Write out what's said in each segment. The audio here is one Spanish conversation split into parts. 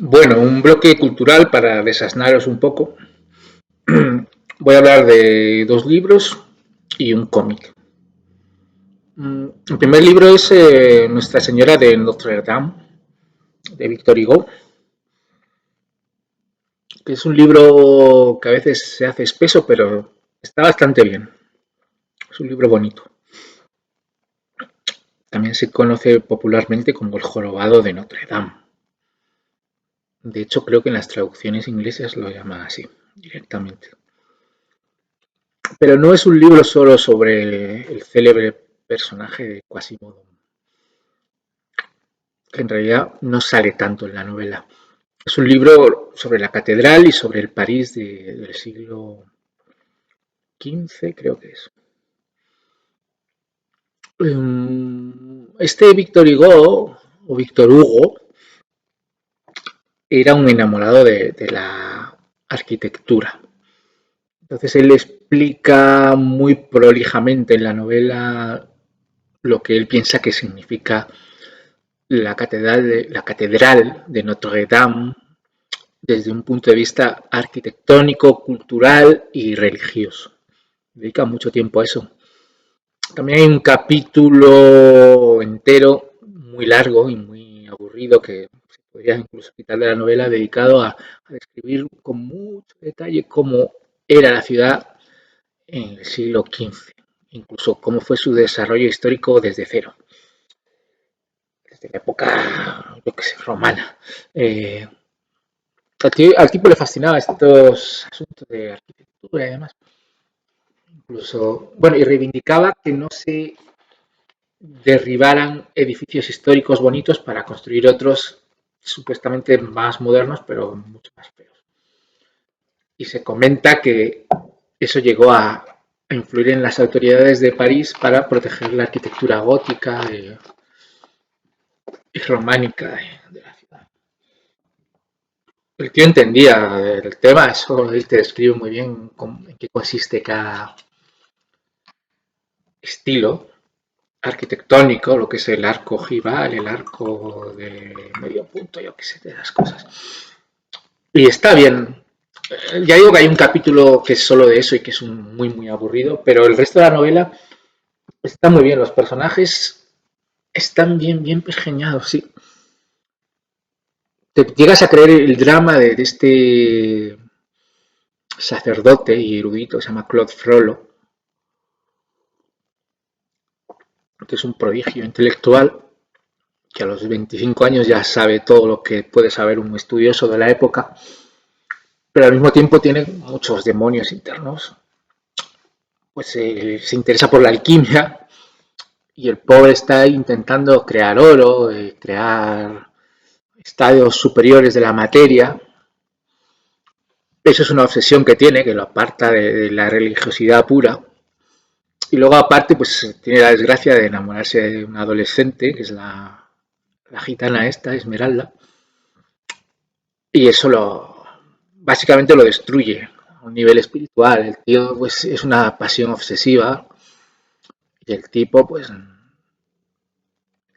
Bueno, un bloque cultural para desasnaros un poco. Voy a hablar de dos libros y un cómic. El primer libro es Nuestra Señora de Notre Dame, de Victor Hugo, que es un libro que a veces se hace espeso, pero está bastante bien. Es un libro bonito. También se conoce popularmente como El Jorobado de Notre Dame. De hecho, creo que en las traducciones inglesas lo llaman así, directamente. Pero no es un libro solo sobre el célebre personaje de Quasimodo, que en realidad no sale tanto en la novela. Es un libro sobre la catedral y sobre el París del siglo XV, creo que es. Este Víctor Hugo, o Víctor Hugo, era un enamorado de la arquitectura. Entonces él explica muy prolijamente en la novela lo que él piensa que significa la catedral de Notre Dame desde un punto de vista arquitectónico, cultural y religioso. Dedica mucho tiempo a eso. También hay un capítulo entero muy largo y muy aburrido que se podría incluso quitar de la novela dedicado a describir con mucho detalle cómo era la ciudad en el siglo XV, incluso cómo fue su desarrollo histórico desde cero, desde la época, yo que sé, romana. Eh, al tipo le fascinaba estos asuntos de arquitectura y demás. Incluso, bueno, y reivindicaba que no se derribaran edificios históricos bonitos para construir otros supuestamente más modernos, pero mucho más feos. Y se comenta que eso llegó a influir en las autoridades de París para proteger la arquitectura gótica y románica de la ciudad. El tío entendía el tema, eso él te describe muy bien en qué consiste cada estilo arquitectónico, lo que es el arco ojival, el arco de medio punto, yo qué sé, de esas cosas. Y está bien. Ya digo que hay un capítulo que es solo de eso y que es muy, muy aburrido, pero el resto de la novela está muy bien. Los personajes están bien, bien pergeñados, sí. Te llegas a creer el drama de este sacerdote y erudito que se llama Claude Frollo, que es un prodigio intelectual, que a los 25 años ya sabe todo lo que puede saber un estudioso de la época, pero al mismo tiempo tiene muchos demonios internos. Pues se interesa por la alquimia y el pobre está intentando crear oro, crear estadios superiores de la materia. Eso es una obsesión que tiene, que lo aparta de la religiosidad pura. Y luego aparte, pues tiene la desgracia de enamorarse de una adolescente, que es la gitana esta, Esmeralda, y eso básicamente lo destruye a un nivel espiritual. El tío pues es una pasión obsesiva y el tipo pues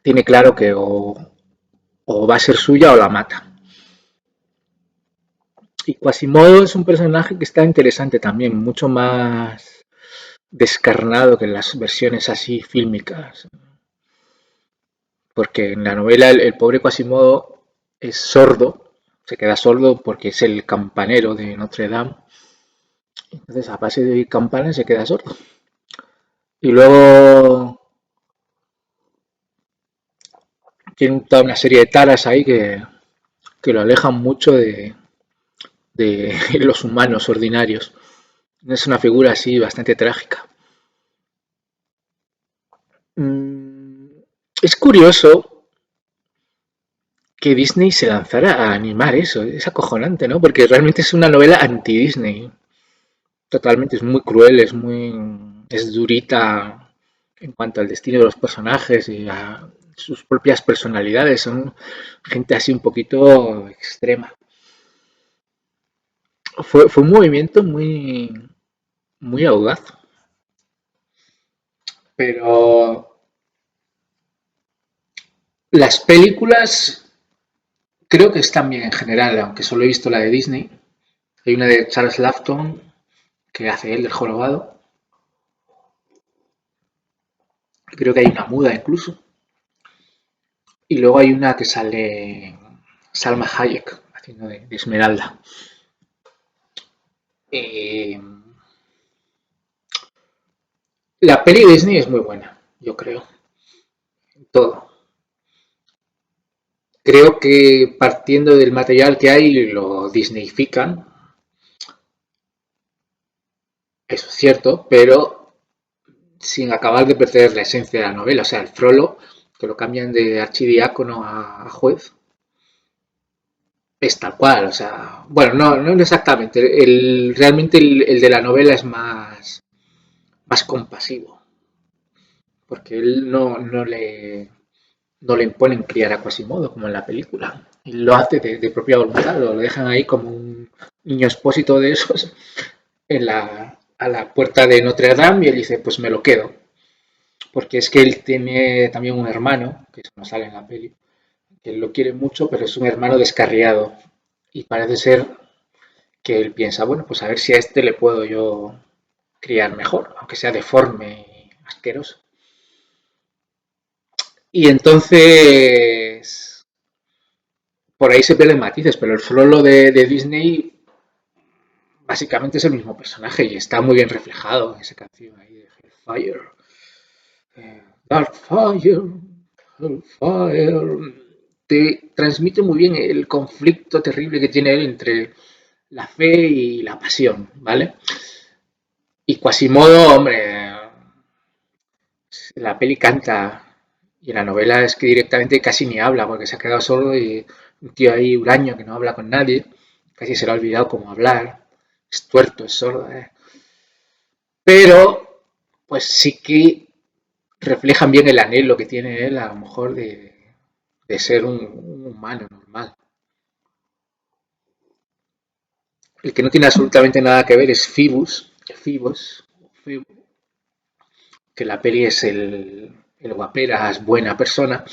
tiene claro que o va a ser suya o la mata. Y Quasimodo es un personaje que está interesante también, mucho más descarnado que en las versiones así fílmicas. Porque en la novela el pobre Quasimodo es sordo, se queda sordo porque es el campanero de Notre Dame. Entonces, a base de oír campanas, se queda sordo. Y luego tiene toda una serie de taras ahí que lo alejan mucho de los humanos ordinarios. Es una figura así bastante trágica. Es curioso que Disney se lanzara a animar eso. Es acojonante, ¿no? Porque realmente es una novela anti-Disney. Totalmente, es muy cruel, es durita en cuanto al destino de los personajes y a sus propias personalidades. Son gente así un poquito extrema. Fue un movimiento muy, muy audaz. Pero las películas Creo que están bien en general, aunque solo he visto la de Disney. Hay una de Charles Laughton que hace él del jorobado. Creo que hay una muda incluso. Y luego hay una que sale Salma Hayek haciendo de Esmeralda. Eh, la peli de Disney es muy buena, yo creo. Todo. Creo que partiendo del material que hay lo Disneyfican, eso es cierto, pero sin acabar de perder la esencia de la novela. O sea, el Frollo, que lo cambian de archidiácono a juez, es tal cual. O sea, bueno, no exactamente. Realmente el de la novela es más compasivo, porque él no le imponen criar a Quasimodo como en la película. Él lo hace de propia voluntad, lo dejan ahí como un niño expósito de esos a la puerta de Notre Dame y él dice, pues me lo quedo. Porque es que él tiene también un hermano, que eso no sale en la peli, que él lo quiere mucho, pero es un hermano descarriado. Y parece ser que él piensa, bueno, pues a ver si a este le puedo yo criar mejor, aunque sea deforme y asqueroso. Y entonces, por ahí se pierden matices, pero el Frollo de Disney básicamente es el mismo personaje y está muy bien reflejado en esa canción ahí de Hellfire. Darkfire, Hellfire. Te transmite muy bien el conflicto terrible que tiene él entre la fe y la pasión, ¿vale? Y Quasimodo, hombre, la peli canta y en la novela es que directamente casi ni habla porque se ha quedado solo y un tío ahí huraño que no habla con nadie, casi se le ha olvidado cómo hablar, es tuerto, es sordo, ¿eh? Pero pues sí que reflejan bien el anhelo que tiene él a lo mejor de ser un humano normal. El que no tiene absolutamente nada que ver es Phoebus, que la peli es el guaperas, buena persona,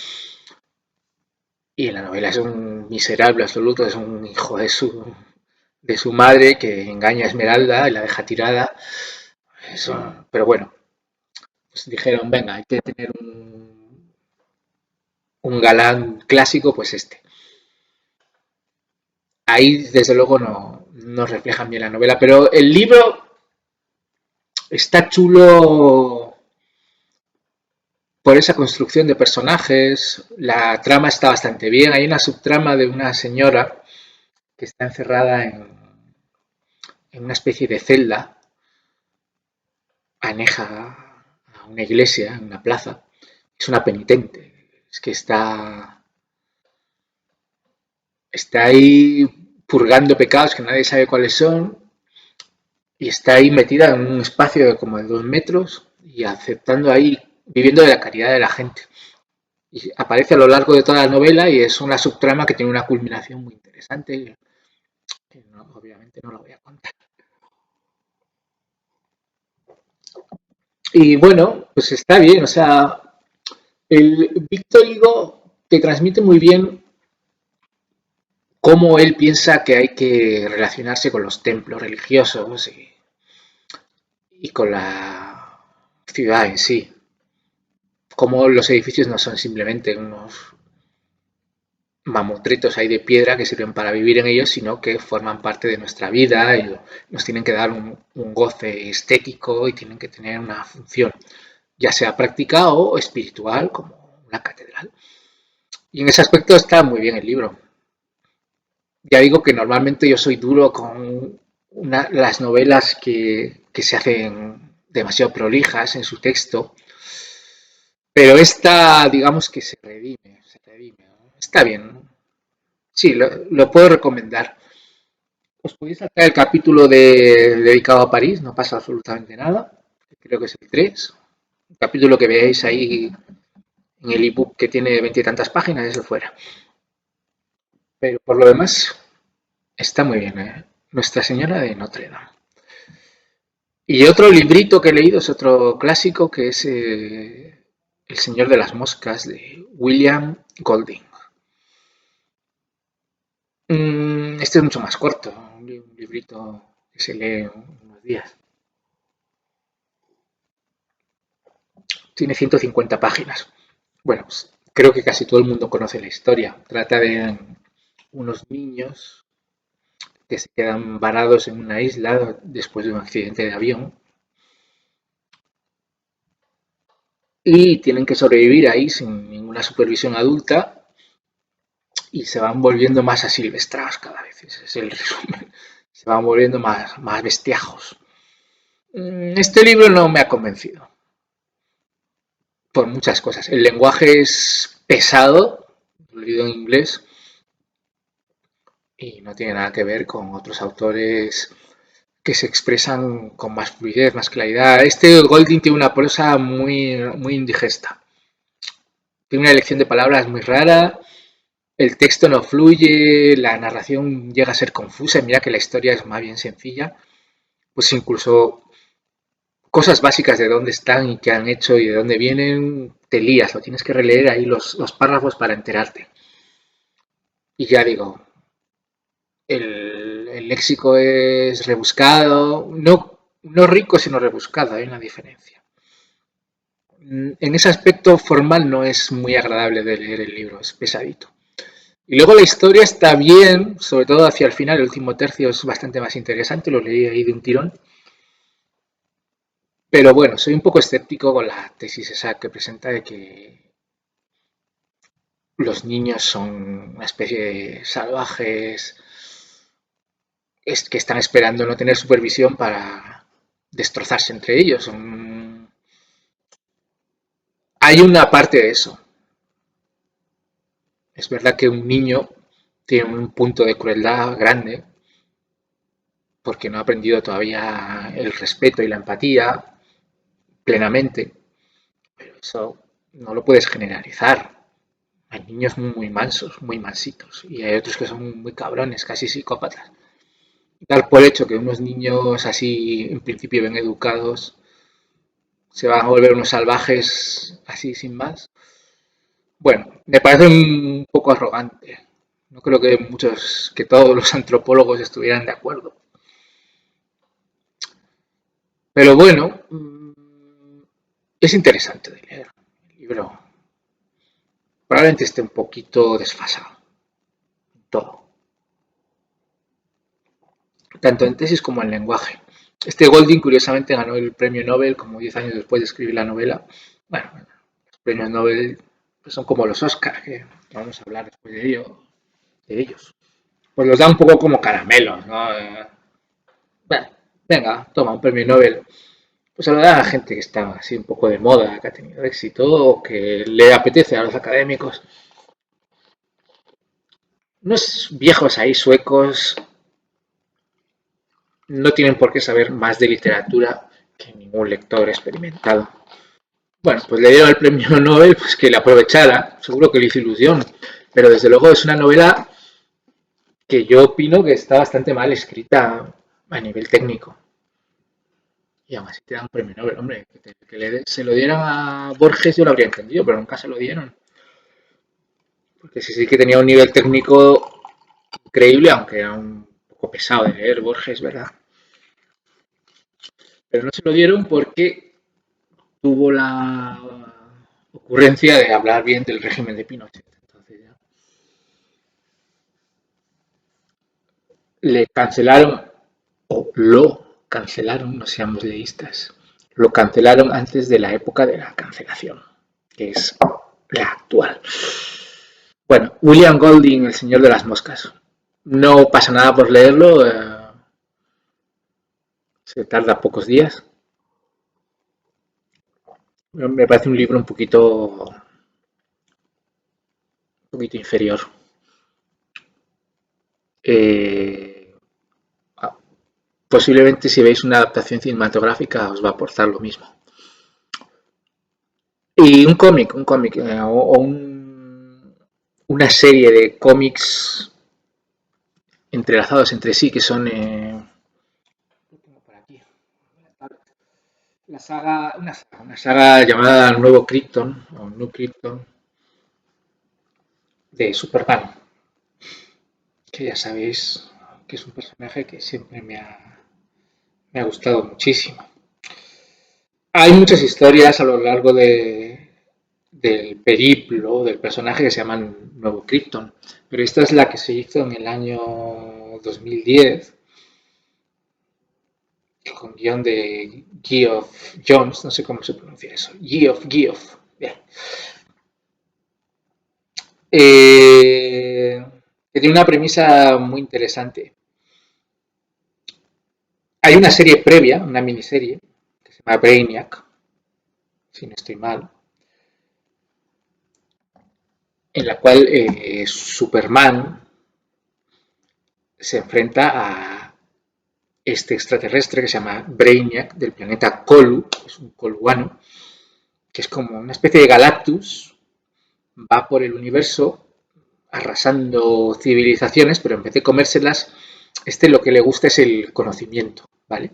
y en la novela es un miserable absoluto, es un hijo de su madre que engaña a Esmeralda y la deja tirada. Eso, pero bueno, pues dijeron, venga, hay que tener un galán clásico, pues este. Ahí desde luego no reflejan bien la novela, pero el libro está chulo por esa construcción de personajes, la trama está bastante bien, hay una subtrama de una señora que está encerrada en una especie de celda aneja a una iglesia, en una plaza, es una penitente, es que está ahí purgando pecados que nadie sabe cuáles son y está ahí metida en un espacio de como de 2 metros y aceptando ahí, viviendo de la caridad de la gente. Y aparece a lo largo de toda la novela y es una subtrama que tiene una culminación muy interesante que obviamente no la voy a contar. Y bueno, pues está bien, o sea, el Víctor Hugo te transmite muy bien cómo él piensa que hay que relacionarse con los templos religiosos y con la ciudad en sí. Cómo los edificios no son simplemente unos mamotretos ahí de piedra que sirven para vivir en ellos, sino que forman parte de nuestra vida y nos tienen que dar un goce estético y tienen que tener una función, ya sea práctica o espiritual, como una catedral. Y en ese aspecto está muy bien el libro. Ya digo que normalmente yo soy duro con las novelas que se hacen demasiado prolijas en su texto, pero esta, digamos que se redime, ¿no? Está bien, ¿no? Sí, lo puedo recomendar. Os podéis saltar el capítulo dedicado a París, no pasa absolutamente nada. Creo que es el 3. Un capítulo que veáis ahí en el ebook que tiene 20 y tantas páginas, eso fuera. Pero por lo demás, está muy bien, ¿eh? Nuestra Señora de Notre Dame. Y otro librito que he leído es otro clásico que es El Señor de las Moscas de William Golding. Este es mucho más corto, un librito que se lee en unos días. Tiene 150 páginas. Bueno, pues, creo que casi todo el mundo conoce la historia. Trata de unos niños que se quedan varados en una isla después de un accidente de avión y tienen que sobrevivir ahí sin ninguna supervisión adulta y se van volviendo más asilvestrados cada vez. Ese es el resumen. Se van volviendo más bestiajos. Este libro no me ha convencido por muchas cosas. El lenguaje es pesado, lo he leído en inglés, y no tiene nada que ver con otros autores que se expresan con más fluidez, más claridad. Este Golding tiene una prosa muy indigesta. Tiene una elección de palabras muy rara, el texto no fluye, la narración llega a ser confusa. Mira que la historia es más bien sencilla. Pues incluso cosas básicas de dónde están y qué han hecho y de dónde vienen, te lías, lo tienes que releer ahí los párrafos para enterarte. Y ya digo, el léxico es rebuscado, no rico, sino rebuscado, hay una diferencia. En ese aspecto formal no es muy agradable de leer el libro, es pesadito. Y luego la historia está bien, sobre todo hacia el final, el último tercio es bastante más interesante, lo leí ahí de un tirón. Pero bueno, soy un poco escéptico con la tesis esa que presenta de que los niños son una especie de salvajes que están esperando no tener supervisión para destrozarse entre ellos. Hay una parte de eso. Es verdad que un niño tiene un punto de crueldad grande porque no ha aprendido todavía el respeto y la empatía plenamente, pero eso no lo puedes generalizar. Hay niños muy mansos, muy mansitos, y hay otros que son muy cabrones, casi psicópatas. Dar por hecho que unos niños así, en principio bien educados, se van a volver unos salvajes así sin más. Bueno, me parece un poco arrogante. No creo que todos los antropólogos estuvieran de acuerdo. Pero bueno, es interesante de leer. El libro probablemente esté un poquito desfasado. Todo. Tanto en tesis como en lenguaje. Este Golding, curiosamente, ganó el premio Nobel como 10 años después de escribir la novela. Bueno, los premios Nobel pues, son como los Oscars, que vamos a hablar después de ellos. Pues los da un poco como caramelos, ¿no? Bueno, venga, toma un premio Nobel. Pues se lo da a gente que está así un poco de moda, que ha tenido éxito o que le apetece a los académicos. Unos viejos ahí suecos no tienen por qué saber más de literatura que ningún lector experimentado. Bueno, pues le dieron el premio Nobel, pues que le aprovechara, seguro que le hizo ilusión, pero desde luego es una novela que yo opino que está bastante mal escrita a nivel técnico. Y aún así te dan un premio Nobel, hombre, se lo dieran a Borges yo lo habría entendido, pero nunca se lo dieron. Porque sí que tenía un nivel técnico increíble, aunque era un poco pesado de leer Borges, ¿verdad? Pero no se lo dieron porque tuvo la ocurrencia de hablar bien del régimen de Pinochet. Entonces ya le cancelaron o lo cancelaron, no seamos leístas, lo cancelaron antes de la época de la cancelación, que es la actual. Bueno, William Golding, El Señor de las Moscas. No pasa nada por leerlo, se tarda pocos días. Me parece un libro un poquito inferior. Eh, Posiblemente si veis una adaptación cinematográfica os va a aportar lo mismo. Y un cómic una serie de cómics entrelazados entre sí que son por aquí, una saga llamada Nuevo Krypton o New Krypton de Superman, que ya sabéis que es un personaje que siempre me ha gustado muchísimo. Hay muchas historias a lo largo del periplo del personaje que se llaman Nuevo Krypton, pero esta es la que se hizo en el año 2010 con guión de Geoff Jones, no sé cómo se pronuncia eso, Geoff, bien. Que tiene una premisa muy interesante. Hay una serie previa, una miniserie, que se llama Brainiac, si no estoy mal, en la cual Superman se enfrenta a este extraterrestre que se llama Brainiac del planeta Colu, que es un coluano, que es como una especie de Galactus, va por el universo arrasando civilizaciones, pero en vez de comérselas, lo que le gusta es el conocimiento, ¿vale?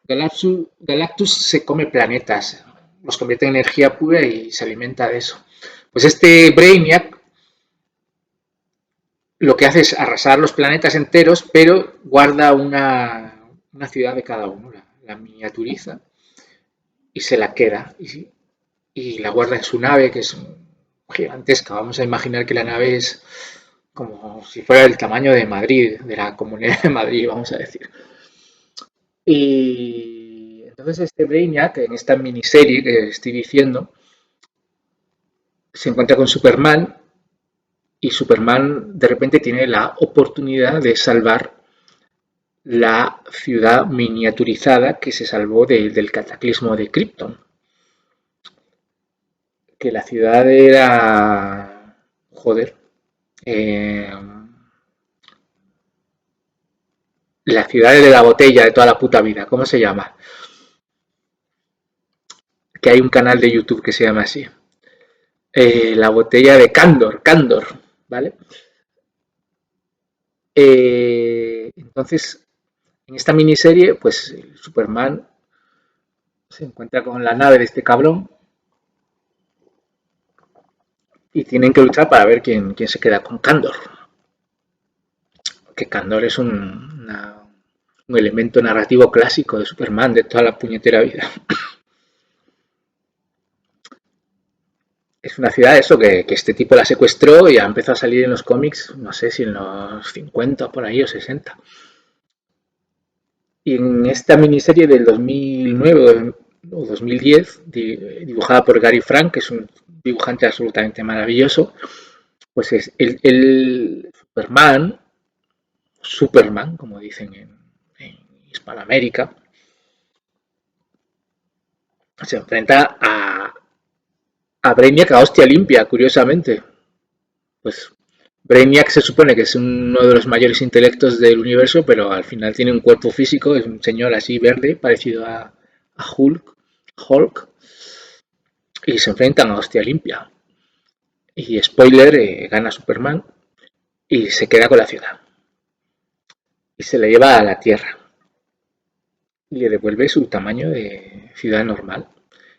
Galactus se come planetas, los convierte en energía pura y se alimenta de eso. Pues este Brainiac lo que hace es arrasar los planetas enteros, pero guarda una ciudad de cada uno, la miniaturiza y se la queda. Y la guarda en su nave, que es gigantesca. Vamos a imaginar que la nave es como si fuera el tamaño de Madrid, de la Comunidad de Madrid, vamos a decir. Y entonces este Brainiac, en esta miniserie que estoy diciendo, se encuentra con Superman y Superman de repente tiene la oportunidad de salvar la ciudad miniaturizada que se salvó del cataclismo de Krypton. Que la ciudad era... Joder. La ciudad de la botella de toda la puta vida. ¿Cómo se llama? Que hay un canal de YouTube que se llama así. La botella de Candor, ¿vale? Entonces, en esta miniserie, pues Superman se encuentra con la nave de este cabrón y tienen que luchar para ver quién se queda con Candor. Que Candor es un elemento narrativo clásico de Superman de toda la puñetera vida. Es una ciudad eso que este tipo la secuestró y ya empezó a salir en los cómics, no sé si en los 50 por ahí o 60. Y en esta miniserie del 2009 o 2010, dibujada por Gary Frank, que es un dibujante absolutamente maravilloso, pues es el Superman, como dicen en Hispanoamérica, se enfrenta a Brainiac a hostia limpia, curiosamente. Pues Brainiac se supone que es uno de los mayores intelectos del universo, pero al final tiene un cuerpo físico, es un señor así verde, parecido a Hulk, y se enfrentan a hostia limpia. Y spoiler, gana Superman y se queda con la ciudad. Y se la lleva a la Tierra. Y le devuelve su tamaño de ciudad normal.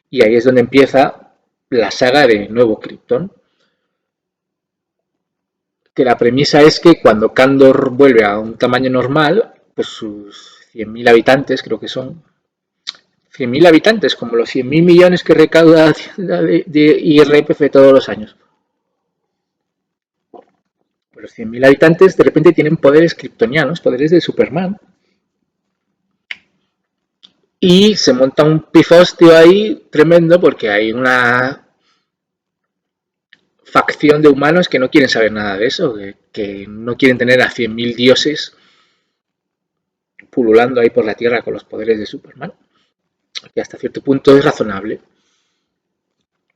Y ahí es donde empieza la saga de Nuevo Krypton. Que la premisa es que cuando Kandor vuelve a un tamaño normal, pues sus 100.000 habitantes, creo que son 100.000 habitantes, como los 100.000 millones que recauda de IRPF todos los años. Pues los 100.000 habitantes de repente tienen poderes kryptonianos, poderes de Superman. Y se monta un pifostio ahí tremendo porque hay una facción de humanos que no quieren saber nada de eso, que no quieren tener a 100.000 dioses pululando ahí por la Tierra con los poderes de Superman, que hasta cierto punto es razonable.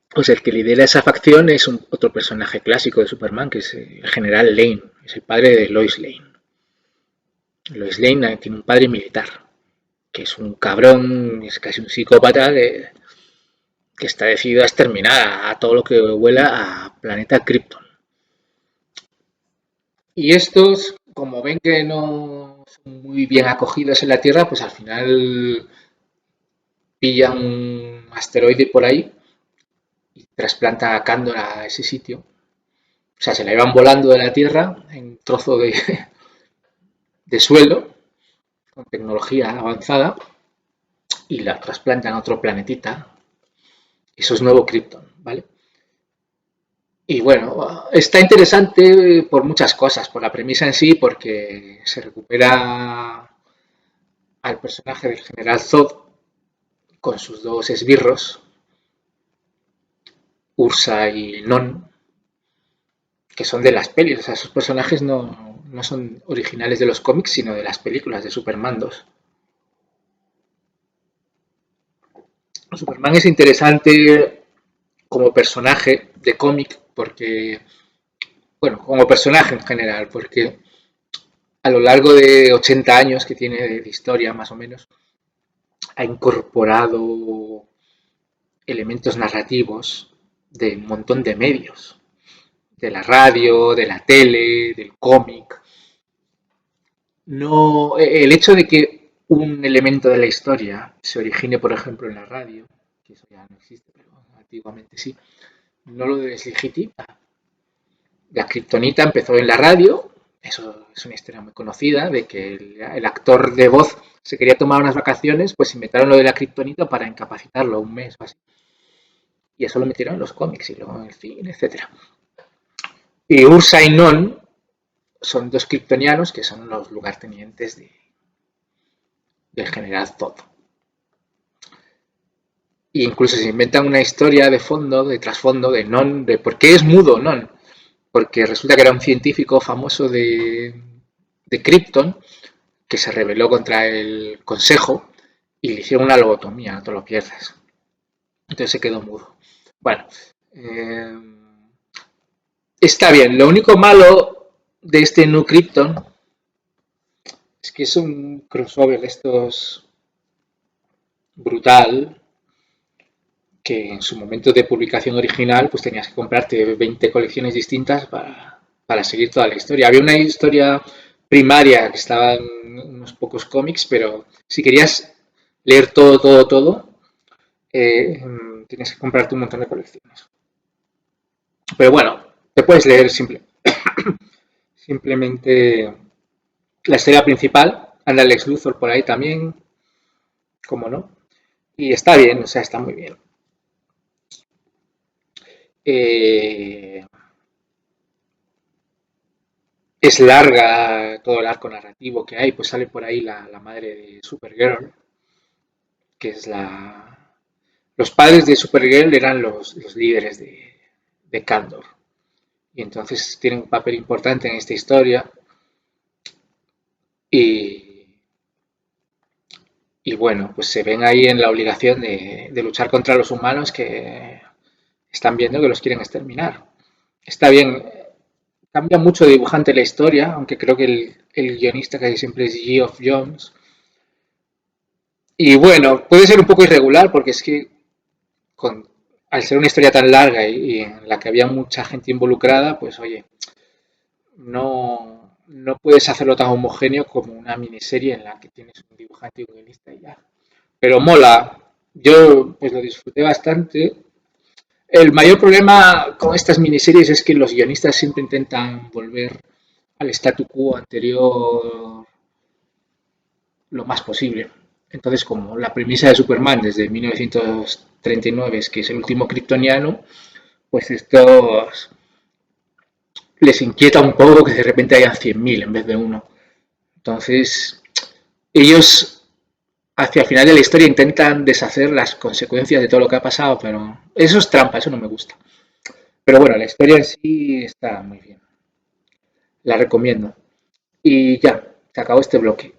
Pues el que lidera esa facción es otro personaje clásico de Superman, que es el general Lane, es el padre de Lois Lane. Lois Lane tiene un padre militar, que es un cabrón, es casi un psicópata que está decidido a exterminar a todo lo que vuela a planeta Krypton. Y estos, como ven que no son muy bien acogidos en la Tierra, pues al final pillan un asteroide por ahí y trasplantan a Kandor a ese sitio. O sea, se la iban volando de la Tierra en trozo de de suelo con tecnología avanzada y la trasplantan a otro planetita. Eso es nuevo Krypton, ¿vale? Y bueno, está interesante por muchas cosas, por la premisa en sí, porque se recupera al personaje del general Zod con sus dos esbirros, Ursa y Non, que son de las pelis. O sea, esos personajes no son originales de los cómics, sino de las películas de Superman 2. Superman es interesante como personaje de cómic porque, bueno, como personaje en general, porque a lo largo de 80 años que tiene de historia, más o menos, ha incorporado elementos narrativos de un montón de medios, de la radio, de la tele, del cómic. No, el hecho de que un elemento de la historia se origine, por ejemplo, en la radio, que eso ya no existe, pero antiguamente sí, no lo deslegitima. La kriptonita empezó en la radio, eso es una historia muy conocida, de que el actor de voz se quería tomar unas vacaciones, pues inventaron lo de la kriptonita para incapacitarlo un mes o así. Y eso lo metieron en los cómics y luego en el cine, etcétera. Y Ursa y Non son dos kryptonianos que son los lugartenientes del general Zod. Y incluso se inventan una historia de fondo, de trasfondo, de Non, de por qué es mudo Non. Porque resulta que era un científico famoso de Krypton que se rebeló contra el consejo y le hicieron una lobotomía, no te lo pierdas. Entonces se quedó mudo. Bueno, eh, está bien. Lo único malo de este New Krypton es que es un crossover de estos brutal, que en su momento de publicación original pues tenías que comprarte 20 colecciones distintas para seguir toda la historia. Había una historia primaria que estaba en unos pocos cómics, pero si querías leer todo, tienes que comprarte un montón de colecciones. Pero bueno, te puedes leer simplemente la historia principal, anda el Lex Luthor por ahí también, como no, y está bien, o sea, está muy bien. Eh, es larga todo el arco narrativo que hay, pues sale por ahí la madre de Supergirl, que es la... Los padres de Supergirl eran los líderes de Kandor, y entonces tienen un papel importante en esta historia, y, y bueno, pues se ven ahí en la obligación de luchar contra los humanos que están viendo que los quieren exterminar. Está bien, cambia mucho de dibujante la historia, aunque creo que el guionista casi siempre es Geoff Jones. Y bueno, puede ser un poco irregular porque es que con, al ser una historia tan larga y en la que había mucha gente involucrada, pues oye, no puedes hacerlo tan homogéneo como una miniserie en la que tienes un dibujante y un guionista y ya. Pero mola, yo pues lo disfruté bastante. El mayor problema con estas miniseries es que los guionistas siempre intentan volver al statu quo anterior lo más posible. Entonces, como la premisa de Superman desde 1939 es que es el último kryptoniano, pues estos les inquieta un poco que de repente hayan 100.000 en vez de uno. Entonces, ellos hacia el final de la historia intentan deshacer las consecuencias de todo lo que ha pasado, pero eso es trampa, eso no me gusta. Pero bueno, la historia en sí está muy bien. La recomiendo. Y ya, se acabó este bloque.